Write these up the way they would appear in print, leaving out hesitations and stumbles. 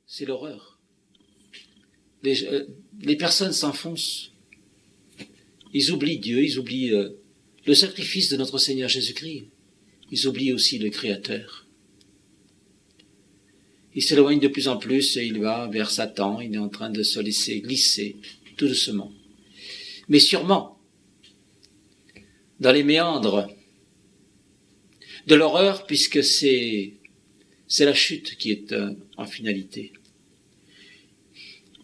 c'est l'horreur. Les personnes s'enfoncent. Ils oublient Dieu, ils oublient le sacrifice de notre Seigneur Jésus-Christ. Ils oublient aussi le Créateur. Il s'éloigne de plus en plus et il va vers Satan. Il est en train de se laisser glisser tout doucement. Mais sûrement, dans les méandres de l'horreur, puisque c'est la chute qui est en finalité.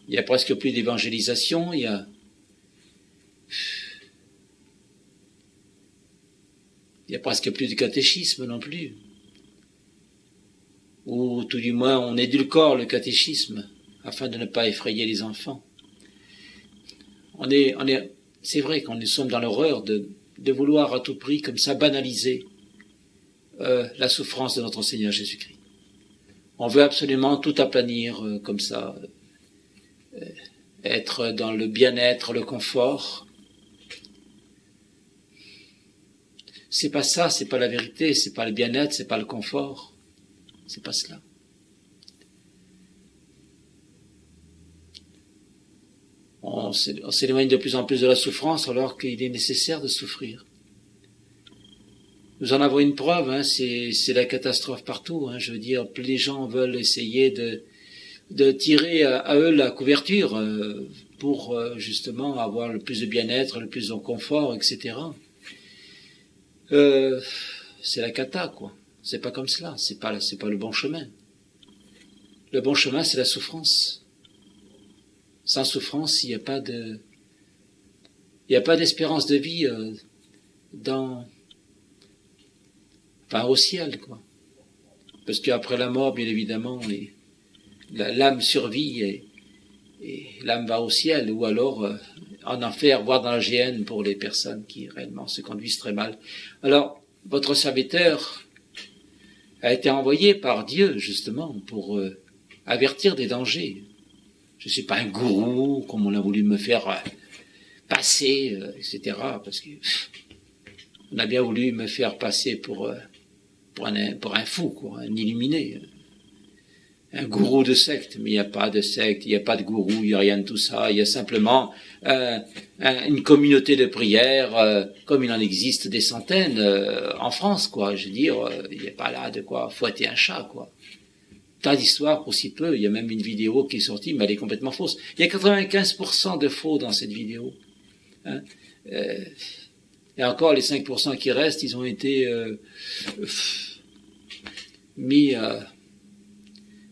Il n'y a presque plus d'évangélisation, il y a presque plus de catéchisme non plus. Ou tout du moins on édulcore le catéchisme afin de ne pas effrayer les enfants. C'est vrai qu'on sommes dans l'horreur de vouloir à tout prix comme ça banaliser la souffrance de notre Seigneur Jésus-Christ. On veut absolument tout aplanir comme ça, être dans le bien-être, le confort. C'est pas ça, c'est pas la vérité, c'est pas le bien-être, c'est pas le confort. C'est pas cela. On s'éloigne de plus en plus de la souffrance alors qu'il est nécessaire de souffrir. Nous en avons une preuve, c'est la catastrophe partout. Je veux dire, plus les gens veulent essayer de tirer à eux la couverture pour justement avoir le plus de bien-être, le plus de confort, etc. C'est la cata, quoi. C'est pas comme cela, c'est pas le bon chemin. Le bon chemin, c'est la souffrance. Sans souffrance, il n'y a pas d'espérance de vie au ciel, quoi. Parce qu'après la mort, bien évidemment, l'âme survit et l'âme va au ciel, ou alors en enfer, voire dans la géhenne pour les personnes qui réellement se conduisent très mal. Alors, votre serviteur a été envoyé par Dieu, justement, pour avertir des dangers. Je ne suis pas un gourou, comme on a voulu me faire passer, etc., parce que on a bien voulu me faire passer pour un fou, quoi, un illuminé, un gourou de secte. Mais il n'y a pas de secte, il n'y a pas de gourou, il n'y a rien de tout ça. Il y a simplement une communauté de prière, comme il en existe des centaines en France, quoi. Je veux dire, il n'y a pas là de quoi fouetter un chat, quoi. Tas d'histoires pour si peu. Il y a même une vidéo qui est sortie, mais elle est complètement fausse. Il y a 95% de faux dans cette vidéo. Et encore, les 5% qui restent, ils ont été mis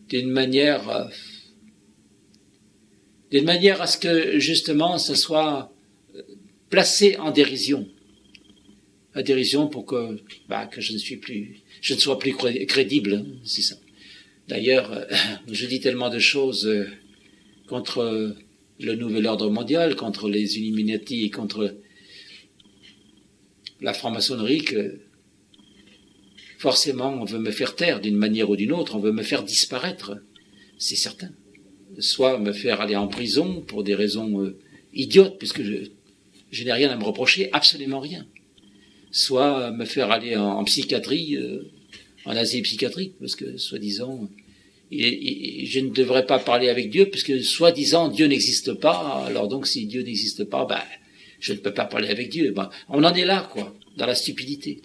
d'une manière à ce que, justement, ça soit placé en dérision. La dérision pour que je ne sois plus crédible, c'est ça. D'ailleurs, je dis tellement de choses contre le nouvel ordre mondial, contre les Illuminati et contre la franc-maçonnerie que forcément on veut me faire taire d'une manière ou d'une autre, on veut me faire disparaître, c'est certain. Soit me faire aller en prison pour des raisons idiotes, puisque je n'ai rien à me reprocher, absolument rien. Soit me faire aller en psychiatrie, en asile psychiatrique, parce que, soi-disant, je ne devrais pas parler avec Dieu, puisque, soi-disant, Dieu n'existe pas, alors donc, si Dieu n'existe pas, je ne peux pas parler avec Dieu. On en est là, quoi, dans la stupidité.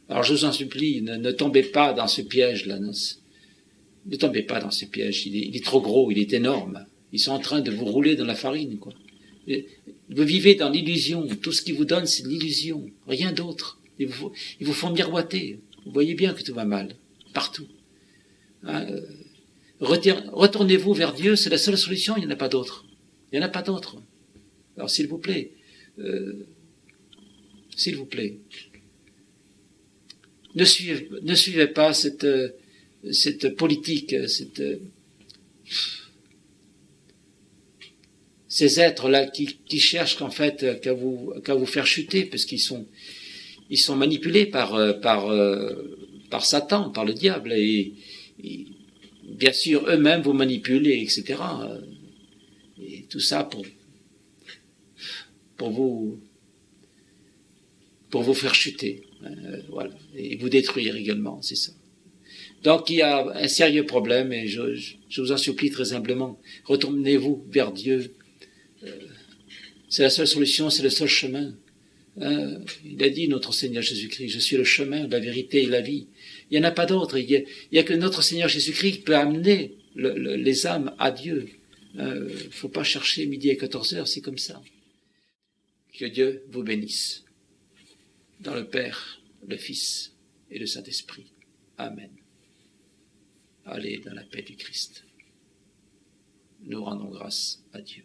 Alors, je vous en supplie, ne tombez pas dans ce piège-là. Ne tombez pas dans ce piège. Il est trop gros, il est énorme. Ils sont en train de vous rouler dans la farine, quoi. Vous vivez dans l'illusion. Tout ce qu'ils vous donnent, c'est l'illusion. Rien d'autre. Ils vous font miroiter. Vous voyez bien que tout va mal. Partout. Retournez-vous vers Dieu, c'est la seule solution, il n'y en a pas d'autre. Il n'y en a pas d'autre. Alors, s'il vous plaît, ne suivez pas cette politique, ces êtres-là qui cherchent qu'en fait qu'à vous faire chuter, parce qu'ils sont manipulés par Satan, par le diable, et bien sûr eux-mêmes vous manipulent, etc. Et tout ça pour vous faire chuter, voilà, et vous détruire également, c'est ça. Donc il y a un sérieux problème et je vous en supplie très humblement, retournez-vous vers Dieu. C'est la seule solution, c'est le seul chemin. Il a dit, notre Seigneur Jésus-Christ, je suis le chemin, la vérité et la vie. Il n'y en a pas d'autre. Il y a que notre Seigneur Jésus-Christ qui peut amener les âmes à Dieu. Il ne faut pas chercher midi à 14 heures, c'est comme ça. Que Dieu vous bénisse. Dans le Père, le Fils et le Saint-Esprit. Amen. Allez dans la paix du Christ. Nous rendons grâce à Dieu.